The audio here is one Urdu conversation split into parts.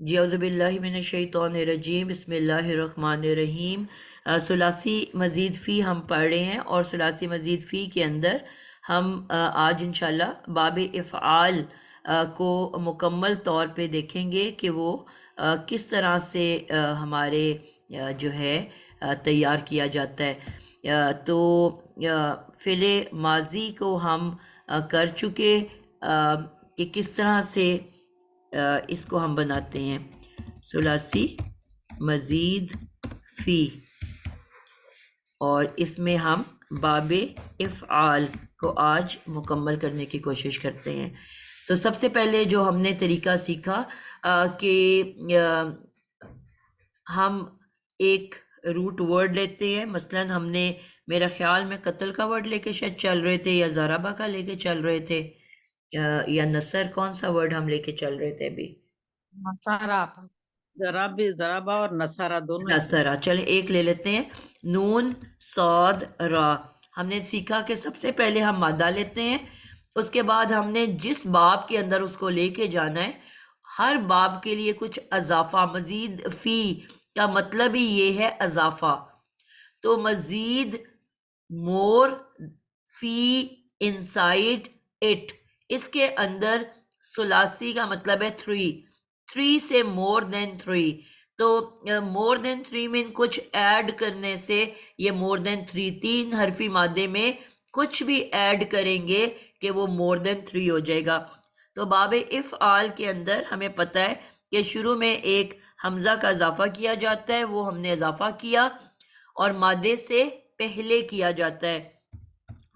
جی اعوذ باللہ من الشیطان الرجیم، بسم اللہ الرحمن الرحیم۔ ثلاثی مزید فی ہم پڑھ رہے ہیں، اور ثلاثی مزید فی کے اندر ہم آج انشاءاللہ باب افعال کو مکمل طور پہ دیکھیں گے کہ وہ کس طرح سے ہمارے جو ہے تیار کیا جاتا ہے۔ تو فعل ماضی کو ہم کر چکے کہ کس طرح سے اس کو ہم بناتے ہیں ثلاثی مزید فی، اور اس میں ہم باب افعال کو آج مکمل کرنے کی کوشش کرتے ہیں۔ تو سب سے پہلے جو ہم نے طریقہ سیکھا کہ ہم ایک روٹ ورڈ لیتے ہیں، مثلا ہم نے میرا خیال میں قتل کا ورڈ لے کے شاید چل رہے تھے، یا ضربہ کا لے کے چل رہے تھے، یا نصر، کون سا ورڈ ہم لے کے چل رہے تھے ابھی؟ ضربہ اور نصارہ دونوں ہی۔ نصرہ، چلیں ایک لے لیتے ہیں، نون صاد را۔ ہم نے سیکھا کہ سب سے پہلے ہم مادہ لیتے ہیں، اس کے بعد ہم نے جس باب کے اندر اس کو لے کے جانا ہے، ہر باب کے لیے کچھ اضافہ، مزید فی کا مطلب ہی یہ ہے اضافہ۔ تو مزید، مور، فی، انسائڈ، اٹ، اس کے اندر ثلاثی کا مطلب ہے 3 سے مور دین 3۔ تو مور دین 3 میں کچھ ایڈ کرنے سے یہ مور دین 3، 3 حرفی مادے میں کچھ بھی ایڈ کریں گے کہ وہ مور دین 3 ہو جائے گا۔ تو باب افعال کے اندر ہمیں پتہ ہے کہ شروع میں ایک حمزہ کا اضافہ کیا جاتا ہے، وہ ہم نے اضافہ کیا، اور مادے سے پہلے کیا جاتا ہے،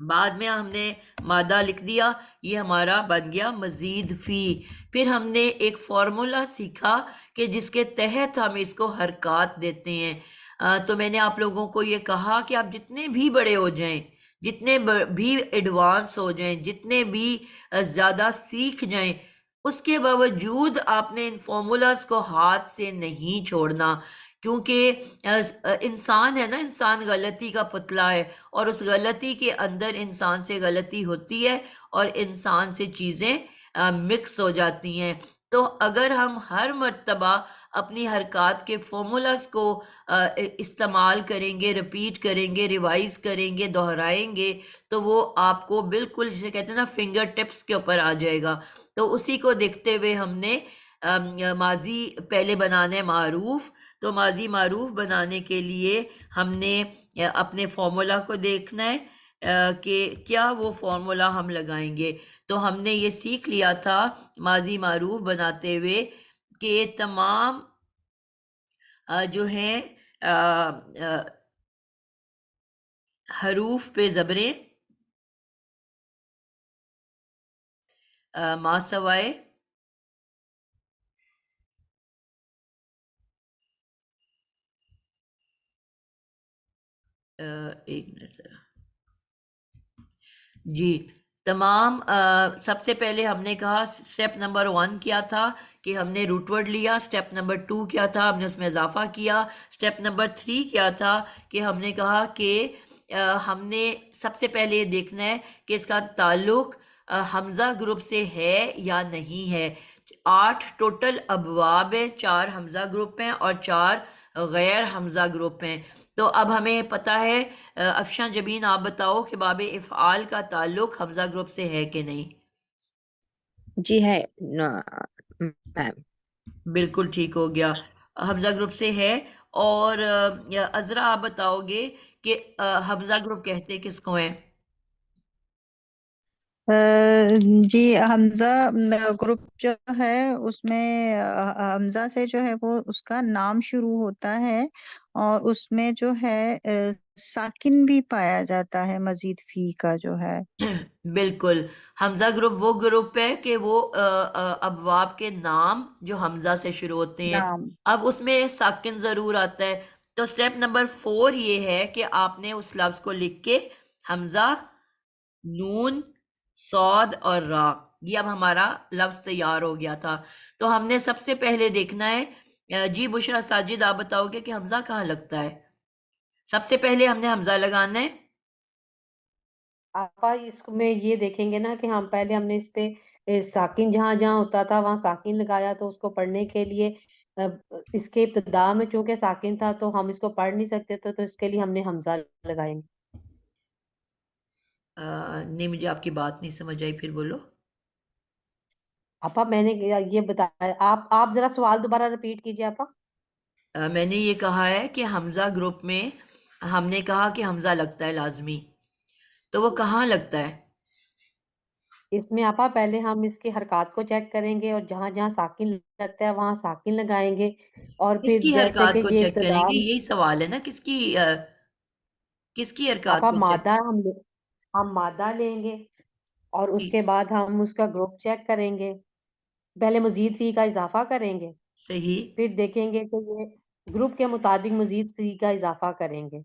بعد میں ہم نے مادہ لکھ دیا، یہ ہمارا بن گیا مزید فی۔ پھر ہم نے ایک فارمولا سیکھا کہ جس کے تحت ہم اس کو حرکات دیتے ہیں۔ تو میں نے آپ لوگوں کو یہ کہا کہ آپ جتنے بھی بڑے ہو جائیں، جتنے بھی ایڈوانس ہو جائیں، جتنے بھی زیادہ سیکھ جائیں، اس کے باوجود آپ نے ان فارمولاز کو ہاتھ سے نہیں چھوڑنا، کیونکہ انسان ہے نا، انسان غلطی کا پتلا ہے، اور اس غلطی کے اندر انسان سے غلطی ہوتی ہے، اور انسان سے چیزیں مکس ہو جاتی ہیں۔ تو اگر ہم ہر مرتبہ اپنی حرکات کے فارمولاز کو استعمال کریں گے، ریپیٹ کریں گے، ریوائز کریں گے، دہرائیں گے، تو وہ آپ کو بالکل جسے کہتے ہیں نا فنگر ٹپس کے اوپر آ جائے گا۔ تو اسی کو دیکھتے ہوئے ہم نے ماضی پہلے بنانا ہے معروف۔ تو ماضی معروف بنانے کے لیے ہم نے اپنے فارمولا کو دیکھنا ہے کہ کیا وہ فارمولا ہم لگائیں گے۔ تو ہم نے یہ سیکھ لیا تھا ماضی معروف بناتے ہوئے کہ تمام جو ہیں حروف پہ زبریں ما سوائے ایک منٹ جی، تمام سب سے پہلے ہم نے کہا سٹیپ نمبر 1 کیا تھا کہ ہم نے روٹ ورڈ لیا، سٹیپ نمبر 2 کیا تھا ہم نے اس میں اضافہ کیا، سٹیپ نمبر 3 کیا تھا کہ ہم نے کہا کہ ہم نے سب سے پہلے یہ دیکھنا ہے کہ اس کا تعلق حمزہ گروپ سے ہے یا نہیں ہے۔ 8 ٹوٹل ابواب ہیں، 4 حمزہ گروپ ہیں اور 4 غیر حمزہ گروپ ہیں۔ تو اب ہمیں پتہ ہے، افشاں جبین آپ بتاؤ کہ باب افعال کا تعلق حمزہ گروپ سے ہے کہ نہیں؟ جی ہے میم۔ بالکل ٹھیک ہو گیا، حمزہ گروپ سے ہے۔ اور عذرا آپ بتاؤ گے کہ حمزہ گروپ کہتے کس کو ہیں؟ جی حمزہ گروپ جو ہے اس میں حمزہ سے جو ہے وہ اس کا نام شروع ہوتا ہے، اور اس میں جو ہے ساکن بھی پایا جاتا ہے مزید فی کا جو ہے۔ بالکل، حمزہ گروپ وہ گروپ ہے کہ وہ ابواب کے نام جو حمزہ سے شروع ہوتے ہیں، نام اب اس میں ساکن ضرور آتا ہے۔ تو سٹیپ نمبر 4 یہ ہے کہ آپ نے اس لفظ کو لکھ کے حمزہ، نون، صاد اور را، یہ اب ہمارا لفظ تیار ہو گیا تھا۔ تو ہم نے سب سے پہلے دیکھنا ہے، جی بشرا ساجد آپ بتاؤ گے کہ حمزہ کہاں لگتا ہے؟ سب سے پہلے ہم نے حمزہ لگانا ہے۔ آپا اس میں یہ دیکھیں گے نا کہ پہلے ہم نے اس پہ ساکن جہاں جہاں ہوتا تھا وہاں ساکن لگایا، تو اس کو پڑھنے کے لیے اس کے ابتدا میں چونکہ ساکن تھا تو ہم اس کو پڑھ نہیں سکتے تھے، تو اس کے لیے ہم نے حمزہ لگائیں گے. نہیں، مجھے آپ کی بات نہیں سمجھ آئی، پھر بولو. آپا میں نے یہ بتایا، آپ ذرا سوال دوبارہ ریپیٹ کیجیے آپا. میں نے یہ کہا ہے کہ حمزہ گروپ میں ہم نے کہا کہ حمزہ لگتا ہے لازمی، تو وہ کہاں لگتا ہے؟ اس میں آپا پہلے ہم اس کی حرکات کو چیک کریں گے، اور جہاں جہاں ساکن لگتا ہے وہاں ساکن لگائیں گے. اور کس پھر کی جیسے حرکات کہ کو یہ چیک کریں ابتدا گے؟ میں یہی سوال ہے نا، کس کی حرکات آپا کو چیک؟ مادہ ہم مادہ لیں گے، اور اس کے بعد ہم اس کا گروپ چیک کریں گے. پہلے مزید فی کا اضافہ کریں گے، صحیح. پھر دیکھیں گے کہ یہ گروپ کے مطابق مزید فی کا اضافہ کریں گے.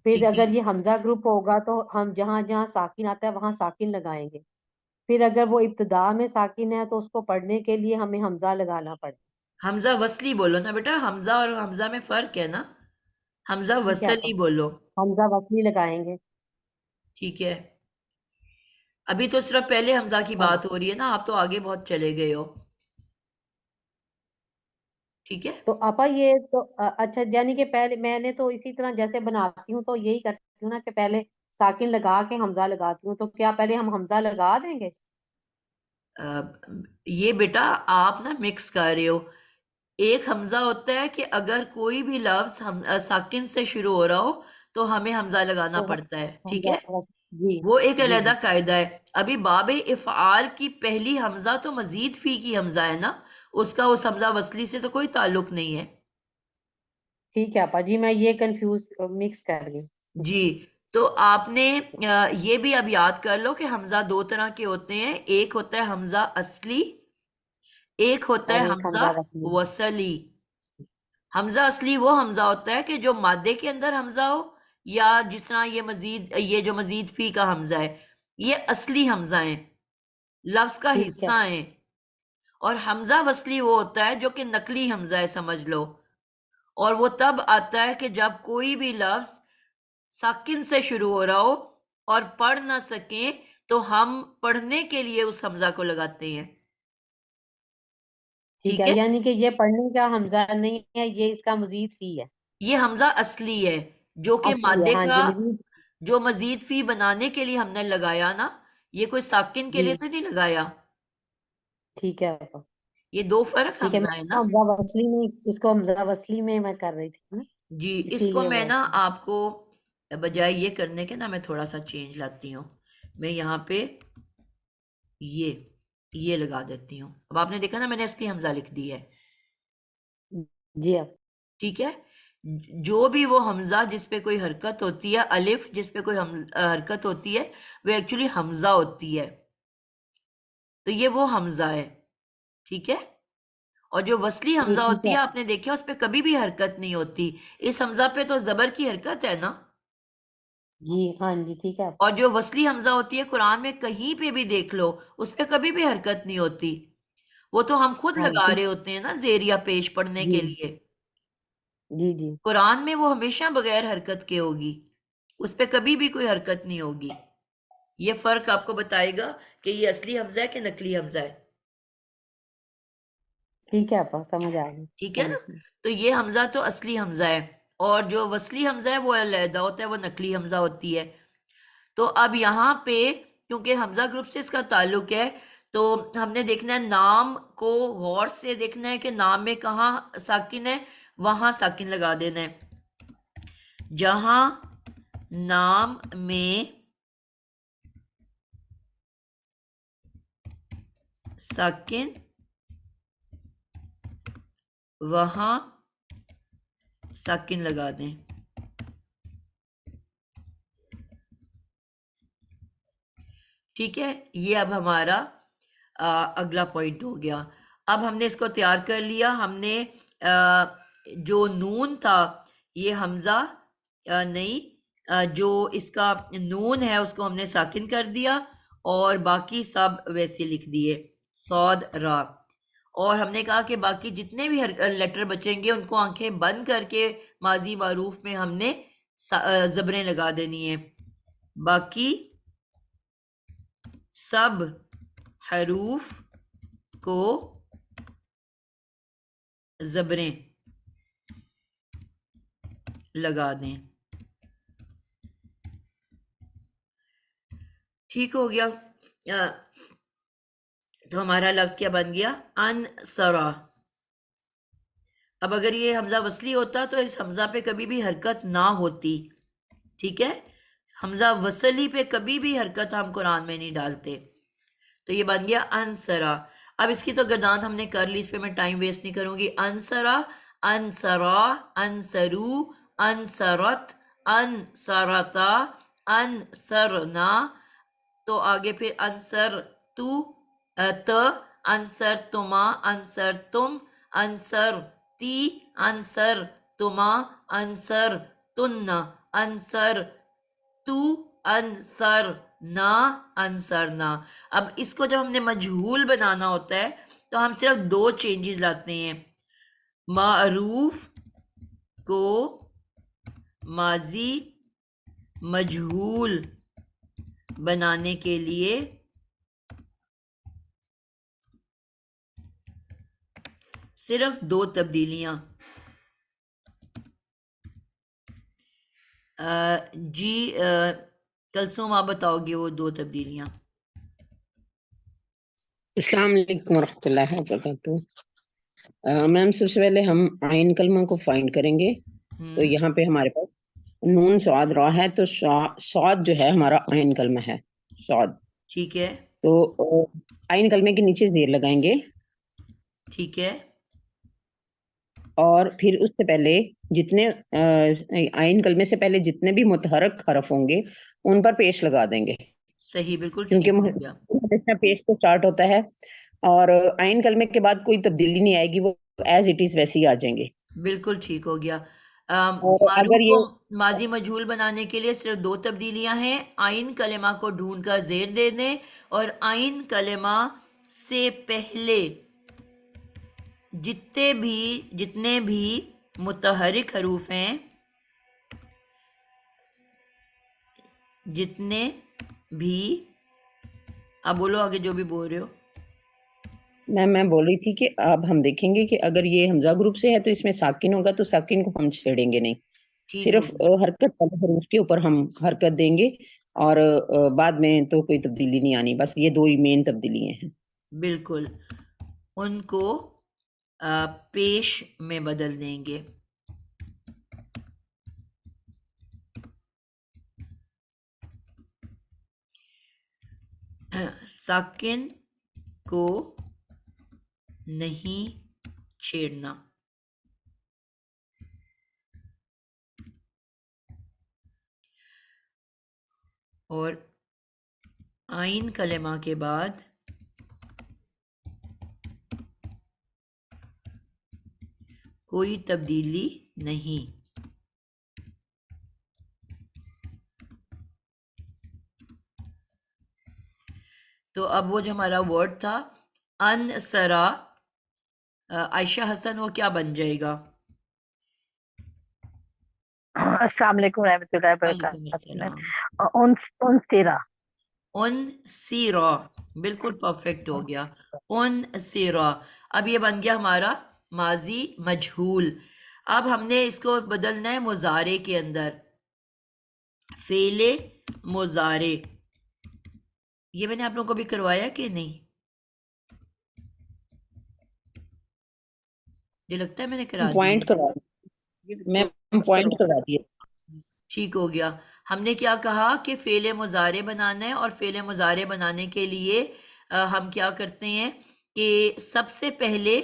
پھر ٹھیک ہے. اگر یہ حمزہ گروپ ہوگا تو ہم جہاں جہاں ساکن آتا ہے وہاں ساکن لگائیں گے. پھر اگر وہ ابتدا میں ساکن ہے تو اس کو پڑھنے کے لیے ہمیں حمزہ لگانا پڑے. حمزہ وصلی بولو نا بیٹا، حمزہ اور حمزہ میں فرق ہے نا، حمزہ ٹھیک ہے آپا، وصلی بولو. حمزہ وصلی لگائیں گے. ٹھیک ہے. ابھی تو صرف پہلے حمزہ کی ہاں بات ہو رہی ہے نا، آپ تو آگے بہت چلے گئے ہو. ٹھیک ہے. تو آپا یہ تو اچھا، یعنی کہ پہلے میں نے تو اسی طرح جیسے بناتی ہوں تو یہی کرتی ہوں نا کہ پہلے ساکن لگا کے حمزہ لگاتی ہوں، تو کیا پہلے ہم حمزہ لگا دیں گے؟ یہ بیٹا آپ نا مکس کر رہے ہو. ایک حمزہ ہوتا ہے کہ اگر کوئی بھی لفظ ساکن سے شروع ہو رہا ہو تو ہمیں حمزہ لگانا تو پڑتا ہے. ٹھیک حمزہ ہے، جی وہ ایک جی علیحدہ جی قاعدہ ہے. ابھی باب افعال کی پہلی حمزہ تو مزید فی کی حمزہ ہے نا، اس کا اس حمزہ وصلی سے تو کوئی تعلق نہیں ہے. ٹھیک ہے آپا جی، میں یہ کنفیوز مکس کر گئی. جی. تو آپ نے یہ بھی اب یاد کر لو کہ حمزہ دو طرح کے ہوتے ہیں، ایک ہوتا ہے حمزہ اصلی، ایک ہوتا ہے اور ایک حمزہ حمزہ وصلی. وصلی. حمزہ اصلی وہ حمزہ ہوتا ہے کہ جو مادے کے اندر حمزہ ہو، یا جس طرح یہ جو مزید فی کا حمزہ ہے، یہ اصلی حمزہ ہیں، لفظ کا ٹھیک ہے حصہ ہیں. اور حمزہ وصلی وہ ہوتا ہے جو کہ نقلی حمزہ ہے، سمجھ لو. اور وہ تب آتا ہے کہ جب کوئی بھی لفظ ساکن سے شروع ہو رہا ہو اور پڑھ نہ سکیں تو ہم پڑھنے کے لیے اس حمزہ کو لگاتے ہیں. ٹھیک ٹھیک ہے، ہے. یعنی کہ یہ پڑھنے کا حمزہ نہیں ہے، یہ اس کا مزید فی ہے. یہ حمزہ اصلی ہے جو کہ اصلی ہے، مادے ہاں کا، جی مزید. جو مزید فی بنانے کے لیے ہم نے لگایا نا، یہ کوئی ساکن کے جی لیے تو نہیں لگایا. ٹھیک ہے آپا. یہ دو فرق ٹھیک ہے، حمزہ میں ہے نا. حمزہ وصلی میں اس کو حمزہ وصلی میں کر رہی تھی نا، جی. اسی اس کو لیے میں وہ. نا آپ کو بجائے یہ کرنے کے نا میں تھوڑا سا چینج لاتی ہوں. میں یہاں پہ یہ لگا دیتی ہوں. اب آپ نے دیکھا نا، میں نے اصلی حمزہ لکھ دی ہے. جی آپ. ٹھیک ہے. جو بھی وہ حمزہ جس پہ کوئی حرکت ہوتی ہے، الف جس پہ کوئی حرکت ہوتی ہے، وہ ایکچولی حمزہ ہوتی ہے، تو یہ وہ حمزہ ہے. ٹھیک ہے. اور جو وصلی جی حمزہ ٹھیک ہوتی ہے. ہے آپ نے دیکھا اس پہ کبھی بھی حرکت نہیں ہوتی. اس حمزہ پہ تو زبر کی حرکت ہے نا. جی ہاں جی ٹھیک ہے. اور جو وصلی حمزہ ہوتی ہے قرآن میں کہیں پہ بھی دیکھ لو، اس پہ کبھی بھی حرکت نہیں ہوتی. وہ تو ہم خود ہاں لگا ٹھیک. رہے ہوتے ہیں نا زیریا پیش پڑھنے جی کے لیے. جی جی قرآن میں وہ ہمیشہ بغیر حرکت کے ہوگی، اس پہ کبھی بھی کوئی حرکت نہیں ہوگی. یہ فرق آپ کو بتائے گا کہ یہ اصلی حمزہ ہے کہ نقلی حمزہ ہے. ٹھیک ہے آپا، سمجھ آ گئی. ٹھیک ہے نا. Thank you. تو یہ حمزہ تو اصلی حمزہ ہے، اور جو وصلی حمزہ ہے وہ علیحدہ ہوتا ہے، وہ نقلی حمزہ ہوتی ہے. تو اب یہاں پہ کیونکہ حمزہ گروپ سے اس کا تعلق ہے، تو ہم نے دیکھنا ہے نام کو غور سے دیکھنا ہے کہ نام میں کہاں ساکن ہے، وہاں ساکن لگا دینا ہے. جہاں نام میں ساکن وہاں ساکن لگا دیں. ٹھیک ہے. یہ اب ہمارا اگلا پوائنٹ ہو گیا. اب ہم نے اس کو تیار کر لیا. ہم نے جو نون تھا یہ حمزہ نہیں، جو اس کا نون ہے اس کو ہم نے ساکن کر دیا، اور باقی سب ویسے لکھ دیے صاد را. اور ہم نے کہا کہ باقی جتنے بھی لیٹر بچیں گے ان کو آنکھیں بند کر کے ماضی معروف میں ہم نے زبریں لگا دینی ہیں. باقی سب حروف کو زبریں لگا دیں. ٹھیک ہو گیا. تو ہمارا لفظ کیا بن گیا؟ انصرا. اب اگر یہ حمزہ وصلی ہوتا تو اس حمزہ پہ کبھی بھی حرکت نہ ہوتی. ٹھیک ہے، حمزہ وصلی پہ کبھی بھی حرکت ہم قرآن میں نہیں ڈالتے. تو یہ بن گیا انصرا. اب اس کی تو گردان ہم نے کر لی، اس پہ میں ٹائم ویسٹ نہیں کروں گی. انصرا، انصرا، انصرو، انصرت، انصرتا، انصرنا. تو آگے پھر انصر تو، انصر تما، انصر تم، انصر تی، انصر تما، انصر تن، انصر تو، انصر نا، انصرنا. اب اس کو جب ہم نے مجہول بنانا ہوتا ہے تو ہم صرف 2 چینجز لاتے ہیں. معروف کو ماضی مجہول بنانے کے لیے صرف 2 تبدیلیاں. جی کلثوم آپ بتاؤ گے وہ 2 تبدیلیاں. السلام علیکم ورحمۃ اللہ وبرکاتہ. میم سب سے پہلے ہم عین کلمہ کو فائنڈ کریں گے. تو یہاں پہ ہمارے پاس نون صاد را ہے، تو صاد جو ہے ہمارا عین کلمہ ہے، صاد. ٹھیک ہے، تو عین کلمے کے نیچے زیر لگائیں گے، ٹھیک ہے، اور پھر اس سے پہلے جتنے عین کلمے سے پہلے جتنے بھی متحرک حرف ہوں گے ان پر پیش لگا دیں گے، صحیح، بالکل کیونکہ ٹھیک ہو گیا. ہمیشہ پیش سے اسٹارٹ ہوتا ہے. اور عین کلمے کے بعد کوئی تبدیلی نہیں آئے گی، وہ ایز اٹ از ویسے ہی آ جائیں گے. بالکل ٹھیک ہو گیا. اور اگر معروف کو یہ ماضی مجہول بنانے کے لیے صرف 2 تبدیلیاں ہیں. عین کلمہ کو ڈھونڈ کر زیر دے دیں، اور عین کلمہ سے پہلے جتنے بھی متحرک حروف ہیں، جتنے بھی، اب بولو آگے جو بھی بول رہے ہو. میں بول رہی تھی کہ اب ہم دیکھیں گے کہ اگر یہ حمزہ گروپ سے ہے تو اس میں ساکن ہوگا، تو ساکن کو ہم چھیڑیں گے نہیں، ٹھیک ہو صرف گیا، حرکت والے حروف کے اوپر ہم حرکت دیں گے. اور بعد میں تو کوئی تبدیلی نہیں آنی، بس یہ 2 ہی مین تبدیلیاں ہیں. بالکل. ان کو پیش میں بدل دیں گے. ساکن کو نہیں چھیڑنا. اور عین کلمہ کے بعد کوئی تبدیلی نہیں. تو اب وہ جو ہمارا ورڈ تھا انصرا، عائشہ حسن، وہ کیا بن جائے گا؟ السلام علیکم رحمۃ اللہ وعلیکم وبرکاتہ. السلام. انصرا. انصرا، بالکل پرفیکٹ ہو گیا. انصرا. اب یہ بن گیا ہمارا ماضی مجہول. اب ہم نے اس کو بدلنا ہے مضارع کے اندر. فعل مضارع، یہ میں نے آپ لوگوں کو بھی کروایا کہ نہیں؟ یہ لگتا ہے میں نے کرا پوائنٹ دیا. کروا میں پوائنٹ کروا دیے. ٹھیک ہو گیا. ہم نے کیا کہا کہ فعل مضارع بنانا ہے، اور فعل مضارع بنانے کے لیے ہم کیا کرتے ہیں کہ سب سے پہلے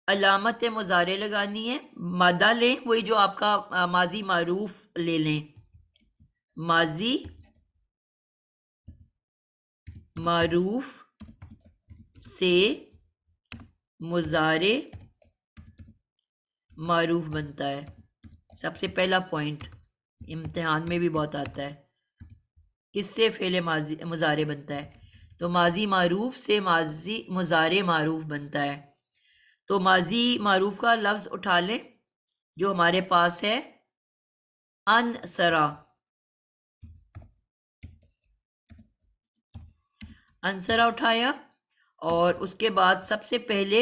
علامت مضارع لگانی ہے. مادہ لیں، وہی جو آپ کا ماضی معروف لے لیں. ماضی معروف سے مضارع معروف بنتا ہے. سب سے پہلا پوائنٹ امتحان میں بھی بہت آتا ہے، کس سے فعل مضارع بنتا ہے؟ تو ماضی معروف سے ماضی مضارع معروف بنتا ہے. تو ماضی معروف کا لفظ اٹھا لیں جو ہمارے پاس ہے، انصرا. انصرا اٹھایا، اور اس کے بعد سب سے پہلے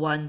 1।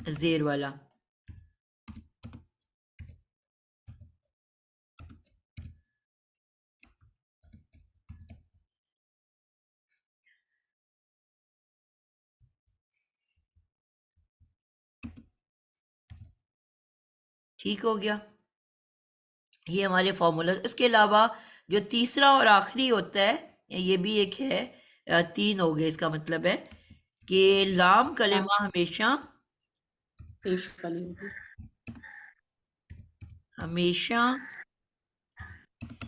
زیر والا. ٹھیک ہو گیا. یہ ہمارے فارمولا. اس کے علاوہ جو تیسرا اور آخری ہوتا ہے یہ بھی ایک ہے, 3 ہو گئے. اس کا مطلب ہے کہ لام کلمہ ہمیشہ پیش والی ہوگی. ہمیشہ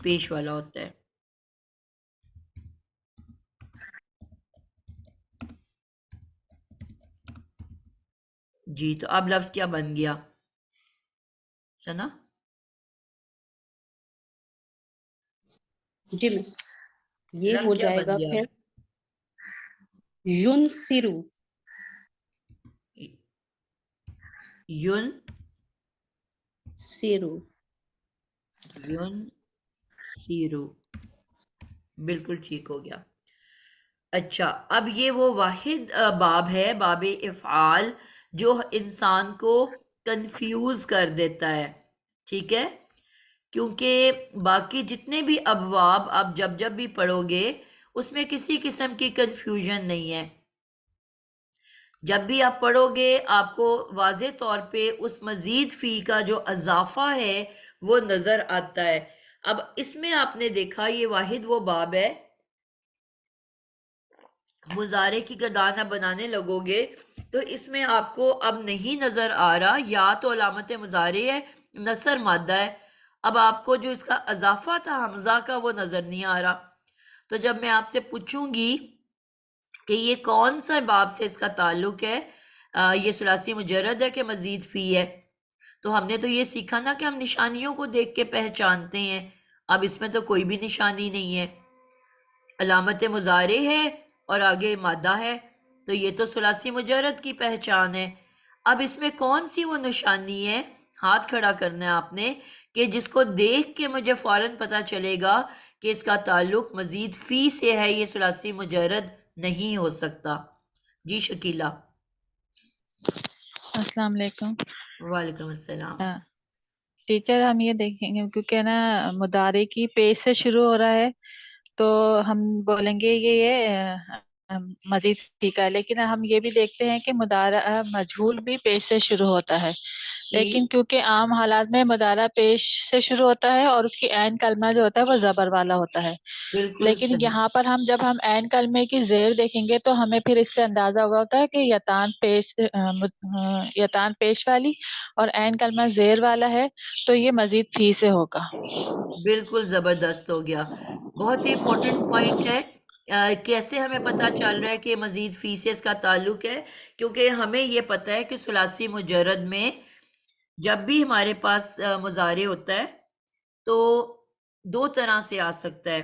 پیش والا ہوتا ہے. جی تو اب لفظ کیا بن گیا سنا؟ جی مس یہ لفظ ہو کیا جائے بن گا گیا؟ پھر ینصرو. یون سیرو. یون سیرو. بالکل ٹھیک ہو گیا. اچھا اب یہ وہ واحد باب ہے, باب افعال, جو انسان کو کنفیوز کر دیتا ہے. ٹھیک ہے, کیونکہ باقی جتنے بھی ابواب آپ جب بھی پڑھو گے اس میں کسی قسم کی کنفیوژن نہیں ہے. جب بھی آپ پڑھو گے آپ کو واضح طور پہ اس مزید فی کا جو اضافہ ہے وہ نظر آتا ہے. اب اس میں آپ نے دیکھا یہ واحد وہ باب ہے, مضارع کی گردان آپ بنانے لگو گے تو اس میں آپ کو اب نہیں نظر آ رہا یا تو علامت مضارع ہے نصر مادہ ہے. اب آپ کو جو اس کا اضافہ تھا حمزہ کا وہ نظر نہیں آ رہا. تو جب میں آپ سے پوچھوں گی کہ یہ کون سا باب سے اس کا تعلق ہے, یہ ثلاثی مجرد ہے کہ مزید فی ہے, تو ہم نے تو یہ سیکھا نا کہ ہم نشانیوں کو دیکھ کے پہچانتے ہیں. اب اس میں تو کوئی بھی نشانی نہیں ہے, علامت مضارع ہے اور آگے مادہ ہے, تو یہ تو ثلاثی مجرد کی پہچان ہے. اب اس میں کون سی وہ نشانی ہے, ہاتھ کھڑا کرنا ہے آپ نے, کہ جس کو دیکھ کے مجھے فوراً پتا چلے گا کہ اس کا تعلق مزید فی سے ہے, یہ ثلاثی مجرد نہیں ہو سکتا. جی شکیلہ. السلام علیکم. وعلیکم السلام. ٹیچر ہم یہ دیکھیں گے کیونکہ نا مضارع کی پیش سے شروع ہو رہا ہے تو ہم بولیں گے یہ مزید ٹھیک ہے, لیکن ہم یہ بھی دیکھتے ہیں کہ مضارع مجہول بھی پیش سے شروع ہوتا ہے, لیکن کیونکہ عام حالات میں مضارع پیش سے شروع ہوتا ہے اور اس کی عین کلمہ جو ہوتا ہے وہ زبر والا ہوتا ہے. بالکل لیکن صحیح. یہاں پر جب ہم عین کلمے کی زیر دیکھیں گے تو ہمیں پھر اس سے اندازہ ہوگا کہ یتان پیش والی اور عین کلمہ زیر والا ہے تو یہ مزید فی سے ہوگا. بالکل زبردست ہو گیا. بہت ہی امپورٹنٹ پوائنٹ ہے. کیسے ہمیں پتا چل رہا ہے کہ مزید فی سے اس کا تعلق ہے, کیونکہ ہمیں یہ پتا ہے کہ ثلاثی مجرد میں جب بھی ہمارے پاس مضارع ہوتا ہے تو 2 طرح سے آ سکتا ہے.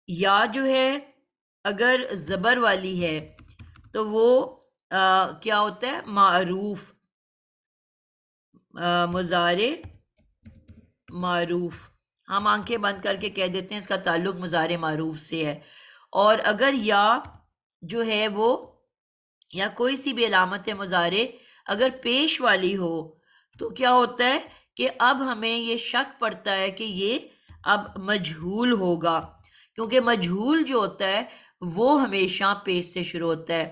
یا جو ہے اگر زبر والی ہے تو وہ کیا ہوتا ہے, معروف, مضارع معروف. ہم آنکھیں بند کر کے کہہ دیتے ہیں اس کا تعلق مضارع معروف سے ہے. اور اگر یا جو ہے وہ یا کوئی سی بھی علامت مضارع اگر پیش والی ہو تو کیا ہوتا ہے کہ اب ہمیں یہ شک پڑتا ہے کہ یہ اب مجہول ہوگا, کیونکہ مجہول جو ہوتا ہے وہ ہمیشہ پیش سے شروع ہوتا ہے.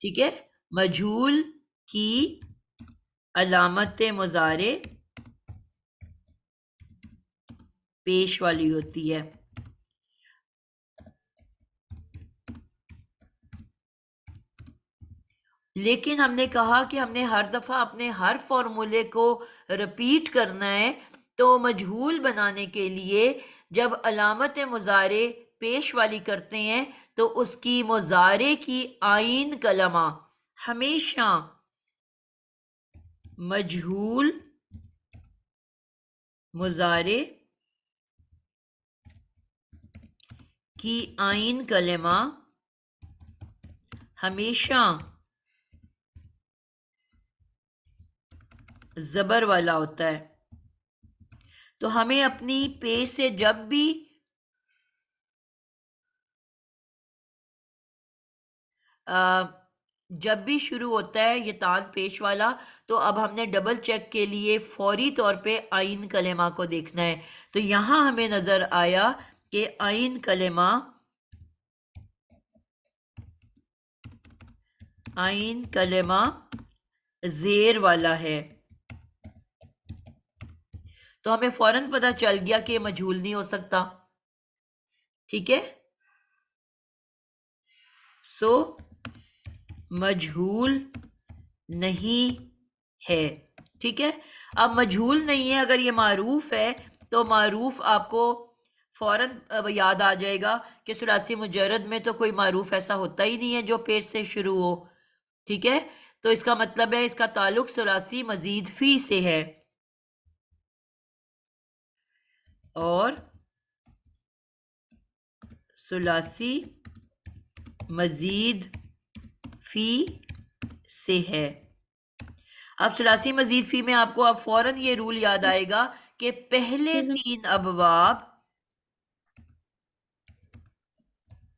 ٹھیک ہے, مجہول کی علامت مضارع پیش والی ہوتی ہے. لیکن ہم نے کہا کہ ہم نے ہر دفعہ اپنے ہر فارمولے کو رپیٹ کرنا ہے, تو مجہول بنانے کے لیے جب علامت مضارع پیش والی کرتے ہیں تو اس کی مضارع کی عین کلمہ ہمیشہ مجہول مضارع کی عین کلمہ ہمیشہ زبر والا ہوتا ہے. تو ہمیں اپنی پیش سے جب بھی جب بھی شروع ہوتا ہے یہ تان پیش والا تو اب ہم نے ڈبل چیک کے لیے فوری طور پہ آئین کلمہ کو دیکھنا ہے. تو یہاں ہمیں نظر آیا کہ آئین کلمہ زیر والا ہے. تو ہمیں فوراً پتہ چل گیا کہ یہ مجہول نہیں ہو سکتا. ٹھیک ہے، سو مجہول نہیں ہے. ٹھیک ہے، اب مجہول نہیں ہے، اگر یہ معروف ہے تو معروف آپ کو فوراً یاد آ جائے گا کہ ثلاثی مجرد میں تو کوئی معروف ایسا ہوتا ہی نہیں ہے جو پیش سے شروع ہو. ٹھیک ہے، تو اس کا مطلب ہے اس کا تعلق ثلاثی مزید فی سے ہے. اور ثلاثی مزید فی سے ہے. اب ثلاثی مزید فی میں آپ کو اب فوراً یہ رول یاد آئے گا کہ پہلے 3 ابواب.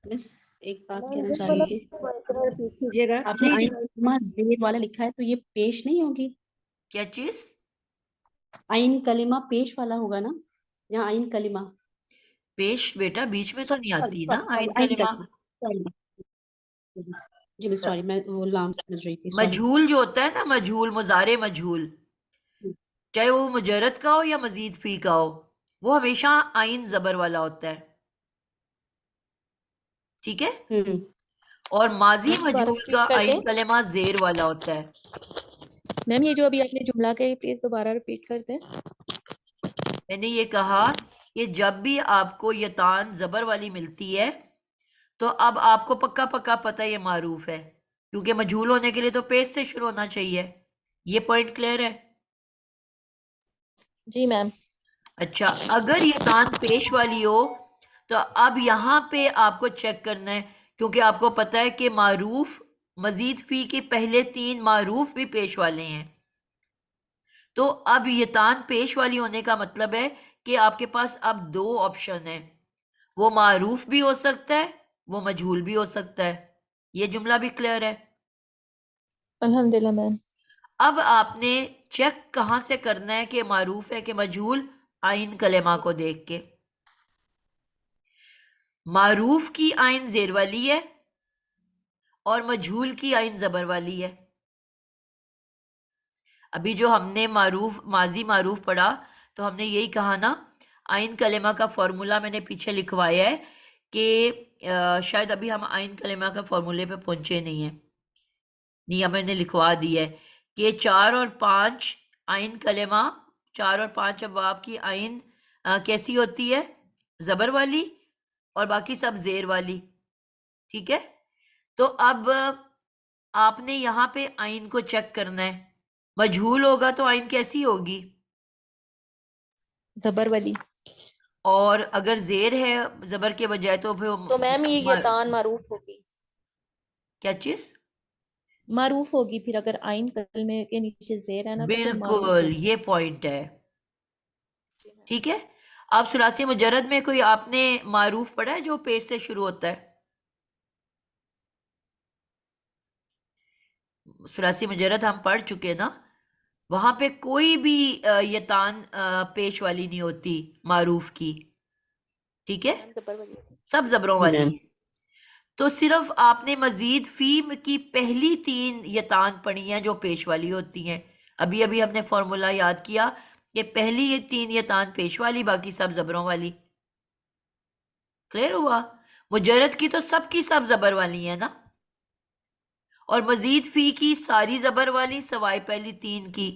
بس ایک بات کہنا چاہ رہی تھی، کیجیے گا آپ نے آئین کلمہ زیر والا لکھا ہے تو یہ پیش نہیں ہوگی؟ کیا چیز؟ آئین کلمہ پیش والا ہوگا نا، یہاں آئین کلمہ پیش بیٹا بیچ میں تو نہیں آتی نا سوری آئین آئین کلمہ. کلمہ جی میں سوری میں وہ لام سمجھ رہی تھی، سوری. مجہول جو ہوتا ہے نا، مجہول، مضارع مجہول، چاہے وہ مجرد کا ہو یا مزید فی کا ہو، وہ ہمیشہ آئین زبر والا ہوتا ہے. ٹھیک ہے، اور ماضی مجہول کا آئین کلمہ زیر والا ہوتا ہے. میم یہ جو ابھی آپ نے جملہ کے پلیز دوبارہ ریپیٹ کر دیں. میں نے یہ کہا کہ جب بھی آپ کو یہ تان زبر والی ملتی ہے تو اب آپ کو پکا پکا پتہ یہ معروف ہے، کیونکہ مجہول ہونے کے لیے تو پیش سے شروع ہونا چاہیے. یہ پوائنٹ کلیئر ہے؟ جی میم. اچھا، اگر یہ تان پیش والی ہو تو اب یہاں پہ آپ کو چیک کرنا ہے، کیونکہ آپ کو پتہ ہے کہ معروف مزید فی کے پہلے 3 معروف بھی پیش والے ہیں. تو اب یہ تان پیش والی ہونے کا مطلب ہے کہ آپ کے پاس اب 2 آپشن ہیں، وہ معروف بھی ہو سکتا ہے، وہ مجہول بھی ہو سکتا ہے. یہ جملہ بھی کلیئر ہے؟ الحمدللہ میم. اب آپ نے چیک کہاں سے کرنا ہے کہ معروف ہے کہ مجہول؟ آئین کلمہ کو دیکھ کے. معروف کی آئین زیر والی ہے اور مجہول کی آئین زبر والی ہے. ابھی جو ہم نے ماضی معروف پڑھا تو ہم نے یہی کہا نا، آئین کلمہ کا فارمولا میں نے پیچھے لکھوایا ہے کہ شاید ابھی ہم آئین کلمہ کا فارمولے پہ پہنچے نہیں ہیں. نہیں، ہمیں نے لکھوا دی ہے کہ 4 اور 5 آئین کلمہ، 4 اور 5 ابواب کی آئین کیسی ہوتی ہے؟ زبر والی، اور باقی سب زیر والی. ٹھیک ہے، تو اب آپ نے یہاں پہ آئین کو چیک کرنا ہے. مجہول ہوگا تو آئین کیسی ہوگی؟ زبر والی. اور اگر زیر ہے زبر کے بجائے تو پھر تو میم یہ تان معروف ہوگی. کیا چیز؟ معروف ہوگی پھر، اگر آئین کلمے کے نیچے زیر ہے نا تو پھر معروف بالکل، ہوگی. یہ پوائنٹ ہے. ٹھیک ہے، اب ثلاثی مجرد میں کوئی آپ نے معروف پڑھا ہے جو پیش سے شروع ہوتا ہے؟ ثلاثی مجرد ہم پڑھ چکے نا، وہاں پہ کوئی بھی یہ تان پیش والی نہیں ہوتی معروف کی. ٹھیک ہے، زبر والی. سب زبروں والی ہیں. تو صرف آپ نے مزید فی کی پہلی 3 یہ تان پڑھی ہیں جو پیش والی ہوتی ہیں. ابھی ہم نے فارمولا یاد کیا کہ پہلی یہ 3 یہ تان پیش والی، باقی سب زبروں والی. کلیئر ہوا؟ مجرد کی تو سب کی سب زبر والی ہیں نا، اور مزید فی کی ساری زبر والی سوائے پہلی 3 کی.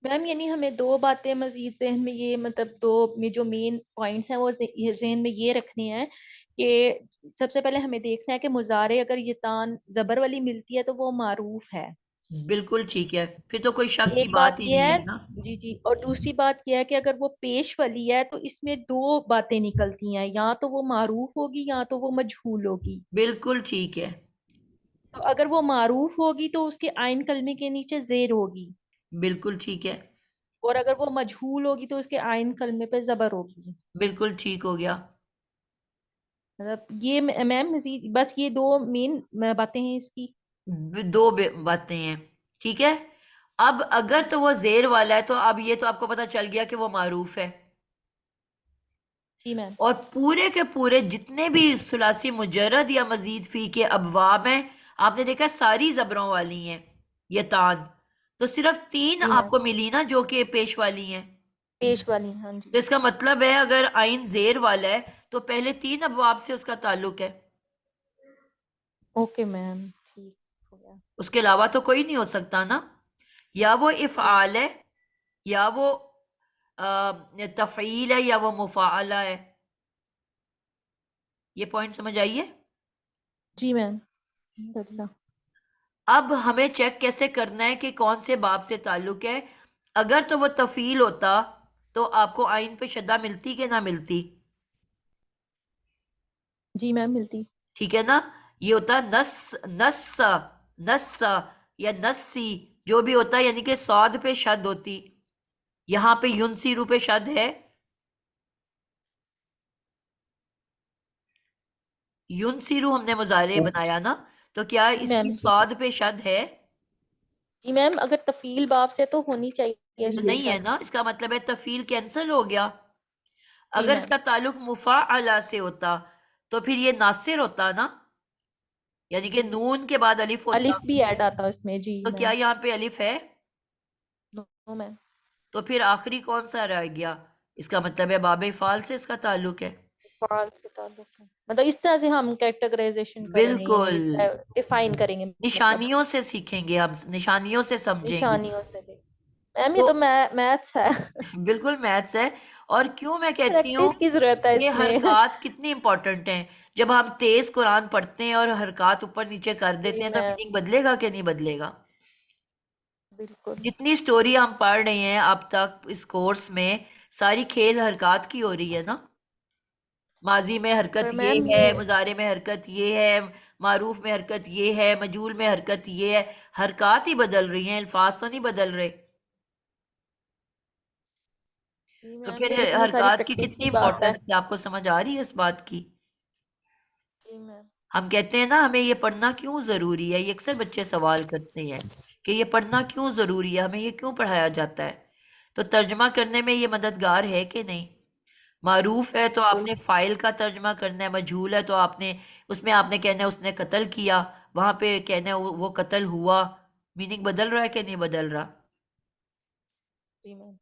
میم یعنی ہمیں 2 باتیں مزید ذہن میں، یہ مطلب 2 میں جو مین پوائنٹس ہیں وہ ذہن میں یہ رکھنے ہیں کہ سب سے پہلے ہمیں دیکھنا ہے کہ مضارع اگر یہ تان زبر والی ملتی ہے تو وہ معروف ہے. بالکل ٹھیک ہے، پھر تو کوئی شک کی ایک بات ہی یہ نہیں ہے ہے نا. جی، اور دوسری بات یہ ہے کہ اگر وہ پیش والی ہے تو اس میں 2 باتیں نکلتی ہیں، یا تو وہ معروف ہوگی یا تو وہ مجہول ہوگی. بالکل ٹھیک ہے، تو اگر وہ معروف ہوگی تو اس کے آئین کلمے کے نیچے زیر ہوگی، بالکل ٹھیک ہے، اور اگر وہ مجہول ہوگی تو اس کے آئین کلمے پہ زبر ہوگی. بالکل ٹھیک ہو گیا. مطلب یہ میم مزید بس یہ دو مین باتیں ہیں اس کی. دو باتیں ہیں. ٹھیک ہے. اب اگر تو وہ زیر والا ہے تو اب یہ تو آپ کو پتا چل گیا کہ وہ معروف ہے. جی میم. اور پورے کے پورے جتنے بھی ثلاثی مجرد یا مزید فی کے ابواب ہیں آپ نے دیکھا ساری زبروں والی ہیں یتان. تو صرف 3 جی آپ میم. کو ملی نا جو کہ پیش والی ہیں. پیش والی. ہاں جی. تو اس کا مطلب ہے اگر آئین زیر والا ہے تو پہلے 3 ابواب سے اس کا تعلق ہے. اوکے میم ٹھیک ہو گیا. اس کے علاوہ تو کوئی نہیں ہو سکتا نا. یا وہ افعال ہے یا وہ تفعیل ہے یا وہ مفاعلہ ہے. یہ پوائنٹ سمجھ آئیے. جی میم. الحمدللہ. اب ہمیں چیک کیسے کرنا ہے کہ کون سے باب سے تعلق ہے. اگر تو وہ تفعیل ہوتا تو آپ کو آئین پہ شدہ ملتی کہ نہ ملتی. جی میم ملتی. ٹھیک ہے نا. یہ ہوتا نس یا نسی جو بھی ہوتا ہے یعنی کہ صاد پہ شد ہوتی. یہاں پہ ینسیرو پہ شد ہے. ینسیرو ہم نے مضارع بنایا نا تو کیا جی اس کی میم. جی صاد پہ شد ہے؟ جی میم اگر تفیل باب سے تو ہونی چاہیے تو اس پہ نہیں ہے شاد. نا. اس کا مطلب ہے تفعیل کینسل ہو گیا. جی اگر اس میم. کا تعلق مفاعلہ سے ہوتا تو پھر یہ ناصر ہوتا نا یعنی کہ نون کے بعد الف ہوتا. الف بھی ایڈ آتا اس میں. جی تو کیا میم. یہاں پہ الف ہے؟ نو میم. تو پھر آخری کون سا رہ گیا؟ اس کا مطلب ہے باب فعال سے اس کا تعلق ہے. فعال کے تعلق ہے. مطلب اس طرح سے ہم کیٹیگرائزیشن کریں گے بالکل. یعنی ڈیفائن کریں گے مطلب نشانیوں سے سیکھیں گے ہم نشانیوں سے سمجھیں گے. نشانیوں سے بھی. میم یہ تو تو میتھس ہے. بالکل میتھس ہے. اور کیوں میں کہتی ہوں پریکٹس کی ضرورت ہے یہ اس میں. حرکات کتنی امپورٹنٹ ہیں. جب ہم تیز قرآن پڑھتے ہیں اور حرکات اوپر نیچے کر دیتے جی ہیں تو میم میننگ بدلے گا کہ نہیں بدلے گا. بالکل. جتنی سٹوری ہم پڑھ رہے ہیں اب تک اس کورس میں ساری کھیل حرکات کی ہو رہی ہے نا. ماضی میں پر حرکت میم یہ ہے, یہ مضارع میں حرکت یہ ہے, معروف میں حرکت یہ ہے, مجہول میں حرکت یہ ہے. حرکات ہی بدل رہی ہیں, الفاظ تو نہیں بدل رہے. جی تو میم پھر یہ اتنی ساری حرکات کی پریکٹس کتنی کی بات ہے. امپورٹنس ہے آپ کو سمجھ آ رہی ہے اس بات کی. جی میم. ہم کہتے ہیں نا ہمیں یہ پڑھنا کیوں ضروری ہے. یہ اکثر بچے سوال کرتے ہیں کہ یہ پڑھنا کیوں ضروری ہے, ہمیں یہ کیوں پڑھایا جاتا ہے. تو ترجمہ کرنے میں یہ مددگار ہے کہ نہیں. معروف ہے تو آپ بالکل. نے فائل کا ترجمہ کرنا ہے, مجہول ہے تو آپ نے اس میں آپ نے کہنا ہے اس نے قتل کیا, وہاں پہ کہنا ہے وہ قتل ہوا. میننگ بدل رہا ہے کہ نہیں بدل رہا. جی میم.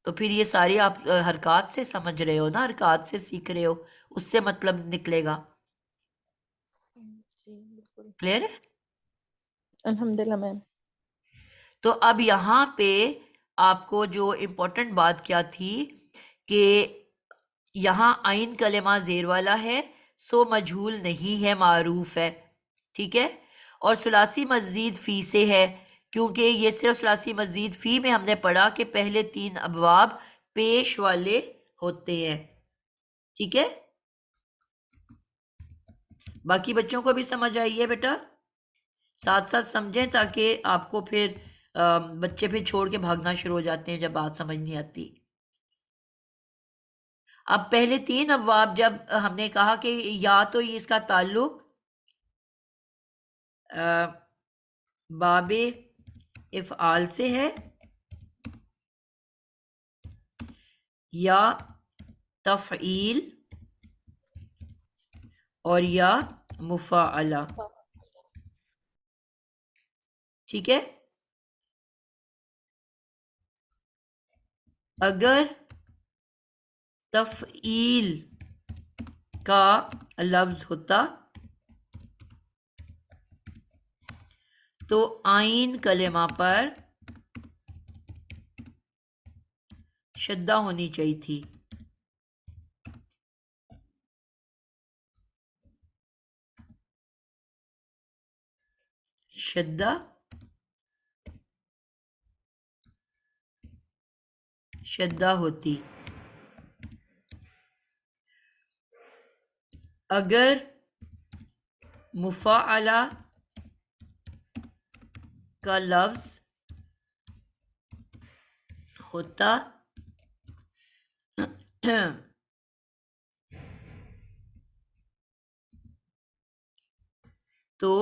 تو پھر یہ ساری آپ حرکات سے سمجھ رہے ہو نا, حرکات سے سیکھ رہے ہو, اس سے مطلب نکلے گا. جی بالکل. کلیئر ہے. الحمدللہ میم. تو اب یہاں پہ آپ کو جو امپورٹنٹ بات کیا تھی کہ یہاں عین کلمہ زیر والا ہے سو مجہول نہیں ہے, معروف ہے. ٹھیک ہے. اور ثلاثی مزید فی سے ہے کیونکہ یہ صرف ثلاثی مزید فی میں ہم نے پڑھا کہ پہلے 3 ابواب پیش والے ہوتے ہیں. ٹھیک ہے. باقی بچوں کو بھی سمجھ آئی ہے بیٹا. ساتھ ساتھ سمجھیں تاکہ آپ کو پھر بچے پھر چھوڑ کے بھاگنا شروع ہو جاتے ہیں جب بات سمجھ نہیں آتی. اب پہلے 3 ابواب جب ہم نے کہا کہ یا تو اس کا تعلق باب افعال سے ہے یا تفعیل اور یا مفاعلہ. ٹھیک ہے. اگر تفعیل کا لفظ ہوتا تو عین کلمہ پر شدہ ہونی چاہیے تھی. شدہ ہوتی. اگر مفاعلہ کا لفظ ہوتا تو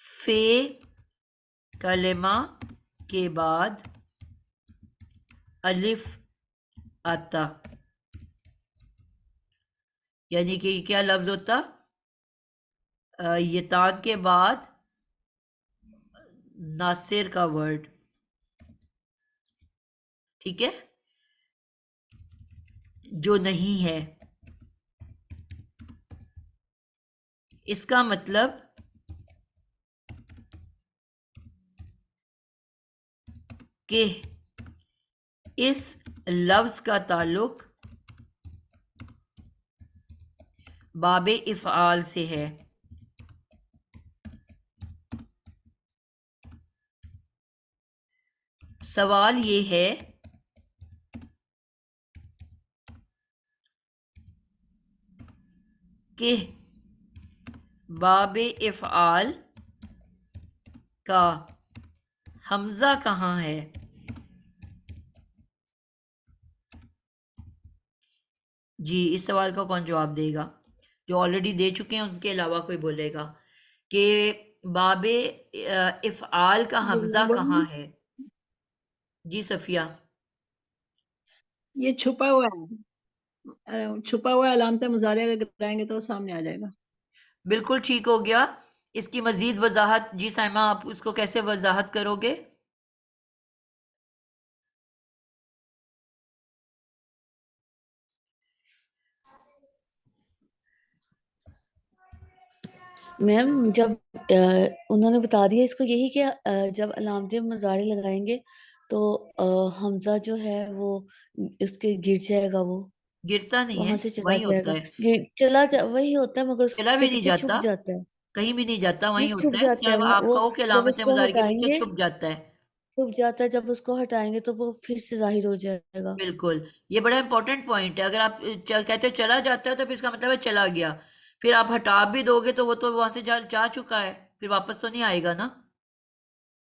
فے کلمہ کے بعد الف آتا، یعنی کہ کیا لفظ ہوتا؟ یتان کے بعد ناصر کا ورڈ، ٹھیک ہے، جو نہیں ہے. اس کا مطلب کہ اس لفظ کا تعلق باب افعال سے ہے. سوال یہ ہے کہ باب افعال کا حمزہ کہاں ہے؟ جی اس سوال کا کون جواب دے گا؟ جو آلریڈی دے چکے ہیں ان کے علاوہ کوئی بولے گا کہ باب افعال کا حمزہ کہاں ہے؟ جی صفیہ. یہ چھپا ہوا ہے، چھپا ہوا علامت مضارع اگر کرائیں گے تو سامنے آ جائے گا. بالکل ٹھیک ہو گیا. اس کی مزید وضاحت جی سائمہ آپ اس کو کیسے وضاحت کرو گے؟ میم جب انہوں نے بتا دیا اس کو یہی کہ جب علامت مضارع لگائیں گے تو حمزہ جو ہے وہ اس کے گر جائے گا، وہ گرتا نہیں ہے، وہاں سے چلا وہیں جائے ہوتا گا، ہے. وہی ہوتا ہے مگر اس چلا بھی کے نہیں پیچھے جاتا، چھپ جاتا ہے. کہیں بھی نہیں جاتا، یہ وہیں چھپ ہوتا ہے. جاتا ہے جب آپ وہ کہو کہ جب علامت اس کو مضارع کے ہٹائیں پیچھے گے، چھپ جاتا ہے. چھپ جاتا ہے، جب اس کو ہٹائیں گے تو وہ پھر سے ظاہر ہو جائے گا. بالکل، یہ بڑا امپورٹنٹ پوائنٹ ہے. اگر آپ کہتے ہو چلا جاتا ہے تو پھر اس کا مطلب ہے چلا گیا. پھر آپ ہٹا بھی دو گے تو وہ تو وہاں سے جا چکا ہے، پھر واپس تو نہیں آئے گا نا.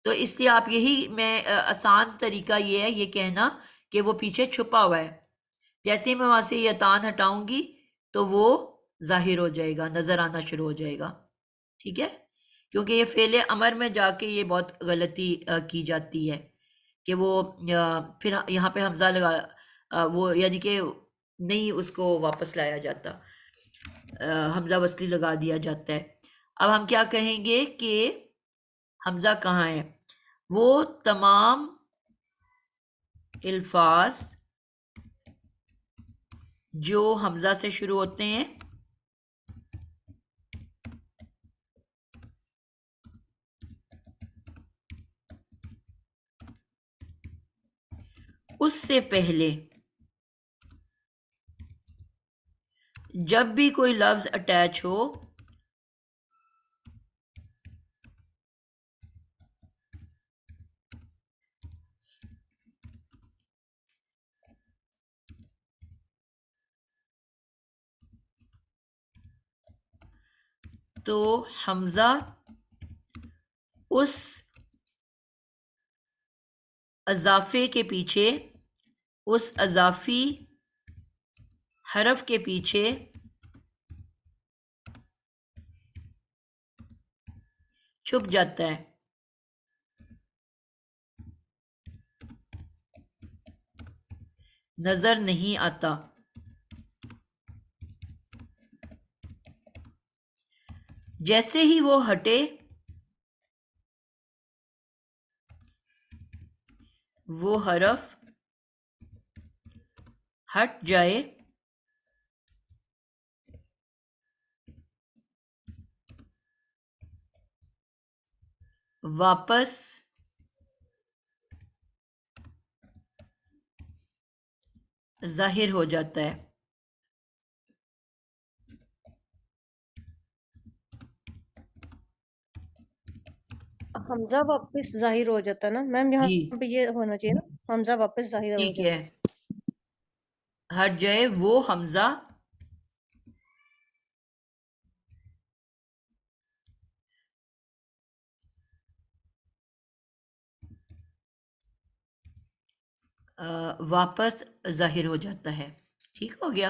تو اس لیے آپ یہی میں آسان طریقہ یہ ہے یہ کہنا کہ وہ پیچھے چھپا ہوا ہے. جیسے ہی میں وہاں سے یتان ہٹاؤں گی تو وہ ظاہر ہو جائے گا، نظر آنا شروع ہو جائے گا. ٹھیک ہے، کیونکہ یہ فعل امر میں جا کے یہ بہت غلطی کی جاتی ہے کہ وہ پھر یہاں پہ حمزہ لگا وہ یعنی کہ نہیں اس کو واپس لایا جاتا، حمزہ وصلی لگا دیا جاتا ہے. اب ہم کیا کہیں گے کہ حمزہ کہاں ہے؟ وہ تمام الفاظ جو حمزہ سے شروع ہوتے ہیں اس سے پہلے جب بھی کوئی لفظ اٹیچ ہو تو حمزہ اس اضافے کے پیچھے، اس اضافی حرف کے پیچھے چھپ جاتا ہے. نظر نہیں آتا. جیسے ہی وہ ہٹے وہ حرف ہٹ جائے واپس ظاہر ہو جاتا ہے. حمزہ واپس ظاہر ہو جاتا ہے نا میم، یہاں جی پہ یہ ہونا چاہیے نا، حمزہ واپس ظاہر ہو ٹھیک جاتا ہے، ہٹ جائے وہ حمزہ واپس ظاہر ہو جاتا ہے. ٹھیک ہو گیا.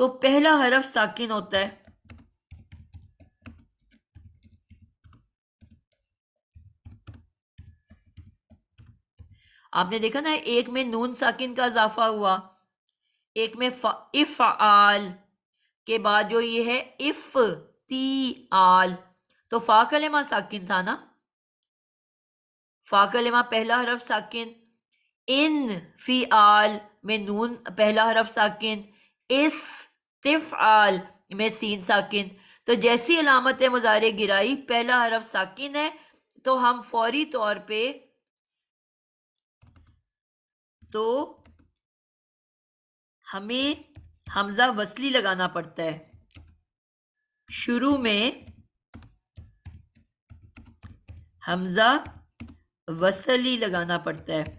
تو پہلا حرف ساکن ہوتا ہے. آپ نے دیکھا نا ایک میں نون ساکن کا اضافہ ہوا, ایک میں افعال کے بعد جو یہ ہے افتیال, تو فا کلمہ ساکن تھا نا, فا کلمہ پہلا حرف ساکن, ان فیال میں نون پہلا حرف ساکن, استفعال میں سین ساکن. تو جیسی علامت مضارع گرائی پہلا حرف ساکن ہے تو ہم فوری طور پہ تو ہمیں حمزہ وصلی لگانا پڑتا ہے. شروع میں حمزہ وصلی لگانا پڑتا ہے.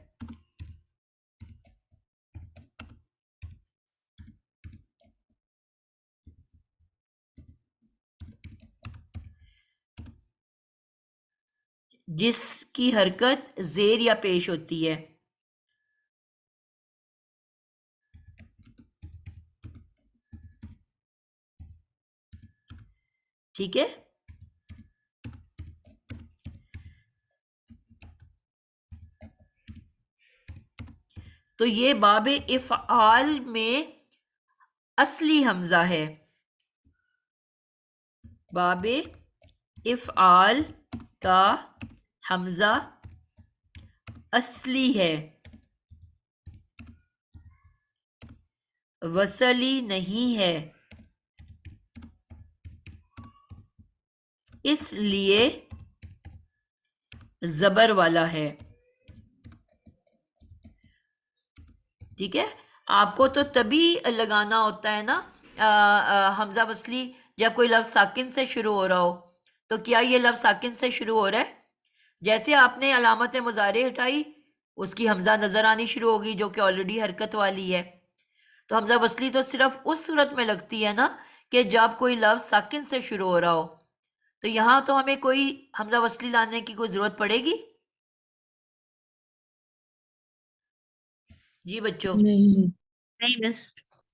جس کی حرکت زیر یا پیش ہوتی ہے. ٹھیک ہے, تو یہ باب افعال میں اصلی حمزہ ہے. باب افعال کا حمزہ اصلی ہے, وصلی نہیں ہے, اس لیے زبر والا ہے. ٹھیک ہے, آپ کو تو تبھی لگانا ہوتا ہے نا حمزہ وصلی جب کوئی لفظ ساکن سے شروع ہو رہا ہو. تو کیا یہ لفظ ساکن سے شروع ہو رہا ہے؟ جیسے آپ نے علامت مضارع ہٹائی اس کی حمزہ نظر آنی شروع ہوگی جو کہ آلریڈی حرکت والی ہے. تو حمزہ وصلی تو صرف اس صورت میں لگتی ہے نا کہ جب کوئی لفظ ساکن سے شروع ہو رہا ہو. تو یہاں تو ہمیں کوئی حمزہ وصلی لانے کی کوئی ضرورت پڑے گی؟ جی بچوں نہیں بس.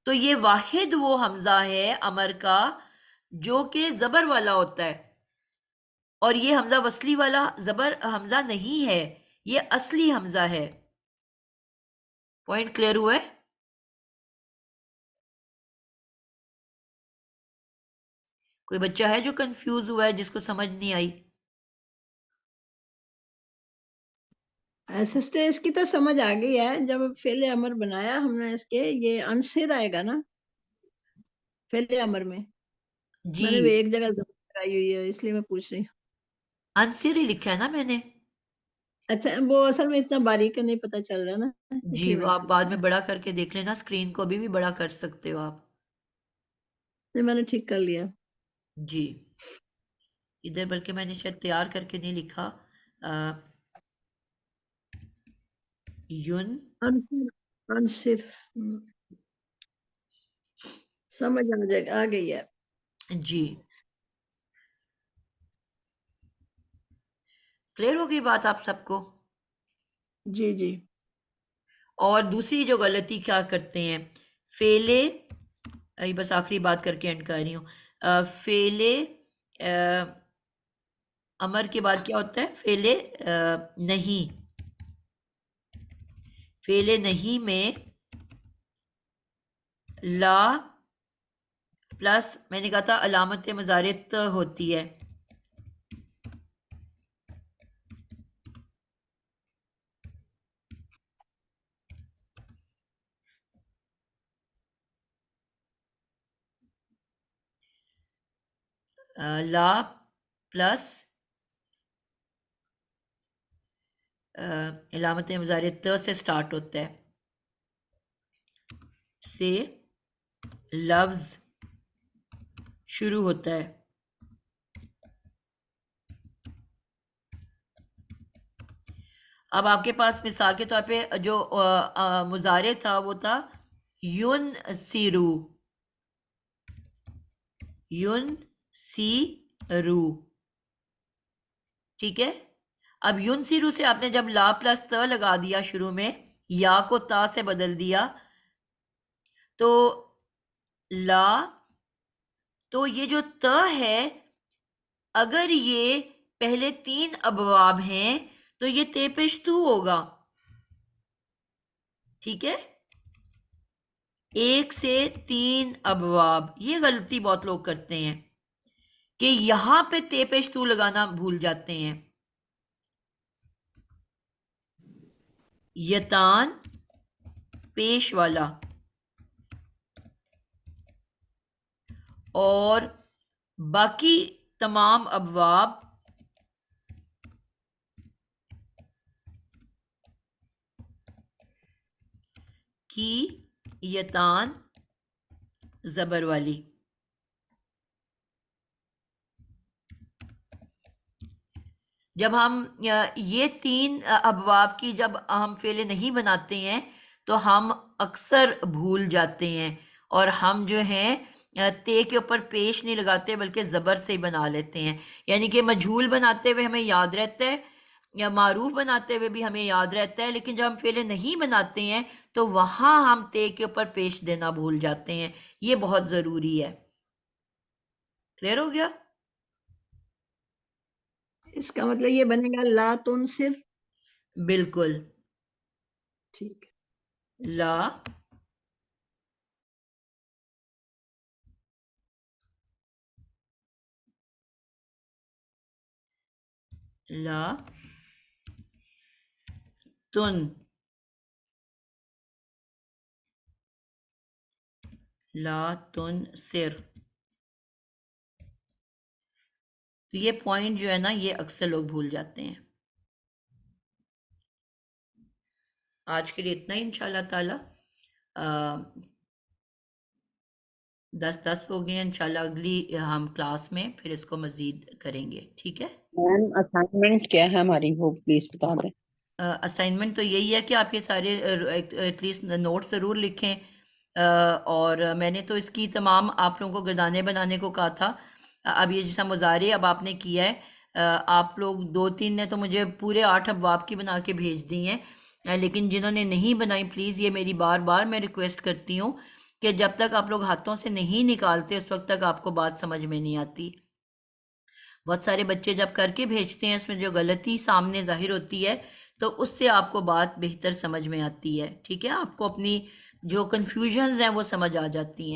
تو یہ واحد وہ حمزہ ہے امر کا جو کہ زبر والا ہوتا ہے, اور یہ حمزہ وصلی والا زبر حمزہ نہیں ہے, یہ اصلی حمزہ ہے. پوائنٹ کلیئر ہوا ہے؟ کوئی بچہ ہے جو کنفیوز ہوا ہے جس کو سمجھ نہیں آئی؟ سسٹر اس کی تو سمجھ آ گئی ہے. جب فعل امر بنایا ہم نے اس کے, یہ عنصر آئے گا نا فعل امر میں. جی میں نے وہ ایک جگہ آئی ہوئی ہے اس لیے میں پوچھ رہی ہوں. عنصر ہی لکھا ہے نا میں نے. اچھا وہ اصل میں اتنا باریک نہیں پتا چل رہا نا, اس جی لیے وہ میں آپ پوچھ بعد رہی میں ہوں. بڑا کر کے دیکھ لینا, اسکرین کو ابھی بھی بڑا کر سکتے ہو آپ. نہیں میں نے ٹھیک کر لیا. جی ادھر بلکہ میں نے شاید تیار کر کے نہیں لکھا. یون عنصر سمجھ آ جائے آ گئی ہے. جی کلیئر ہو گئی بات آپ سب کو؟ جی جی. اور دوسری جو غلطی کیا کرتے ہیں, فعلے بس آخری بات کر کے اینڈ کر رہی ہوں. فعلے امر کے بعد کیا ہوتا ہے؟ فعلے نہیں. فعلے نہیں میں لا پلس میں نے کہا تھا علامت مضارعت ہوتی ہے. لا پلس علامت مضارعت سے سٹارٹ ہوتا ہے, سے لفظ شروع ہوتا ہے. اب آپ کے پاس مثال کے طور پہ جو مضارع تھا وہ تھا یون سیرو, یون سی رو. ٹھیک ہے, اب یون سیرو سے آپ نے جب لا پلس ت لگا دیا شروع میں, یا کو تا سے بدل دیا, تو لا، تو یہ جو ت ہے اگر یہ پہلے 3 ابواب ہیں تو یہ تے پیش تو ہوگا، ٹھیک ہے، 1 سے 3 ابواب. یہ غلطی بہت لوگ کرتے ہیں کہ یہاں پہ تے پیش تو لگانا بھول جاتے ہیں. یتان پیش والا اور باقی تمام ابواب کی یتان زبر والی. جب ہم یہ 3 ابواب کی جب ہم فعل نہیں بناتے ہیں تو ہم اکثر بھول جاتے ہیں اور ہم جو ہیں تے کے اوپر پیش نہیں لگاتے بلکہ زبر سے ہی بنا لیتے ہیں. یعنی کہ مجھول بناتے ہوئے ہمیں یاد رہتا ہے یا معروف بناتے ہوئے بھی ہمیں یاد رہتا ہے، لیکن جب ہم فعل نہیں بناتے ہیں تو وہاں ہم تے کے اوپر پیش دینا بھول جاتے ہیں. یہ بہت ضروری ہے. کلیئر ہو گیا؟ اس کا مطلب یہ بنے گا لا تنصر. بالکل، ٹھیک ہے. لا لا تن لا تن سر. تو یہ پوائنٹ جو ہے نا یہ اکثر لوگ بھول جاتے ہیں. آج کے لیے اتنا ہی انشاءاللہ تعالی. 10 ہو گئے ہیں. انشاءاللہ اگلی ہم کلاس میں پھر اس کو مزید کریں گے، ٹھیک ہے؟ میم اسائنمنٹ کیا ہے ہماری وہ پلیز بتا دیں. اسائنمنٹ تو یہی ہے کہ آپ یہ سارے ایٹ لیسٹ نوٹ ضرور لکھیں. اور میں نے تو اس کی تمام آپ لوگوں کو گردانے بنانے کو کہا تھا. اب یہ جیسا مظاہرے اب آپ نے کیا ہے، آپ لوگ 2-3 نے تو مجھے پورے 8 ابواب کی بنا کے بھیج دی ہیں، لیکن جنہوں نے نہیں بنائی پلیز یہ میری بار بار میں ریکویسٹ کرتی ہوں کہ جب تک آپ لوگ ہاتھوں سے نہیں نکالتے اس وقت تک آپ کو بات سمجھ میں نہیں آتی. بہت سارے بچے جب کر کے بھیجتے ہیں اس میں جو غلطی سامنے ظاہر ہوتی ہے تو اس سے آپ کو بات بہتر سمجھ میں آتی ہے، ٹھیک ہے؟ آپ کو اپنی جو کنفیوژنز ہیں وہ سمجھ آ جاتی ہیں.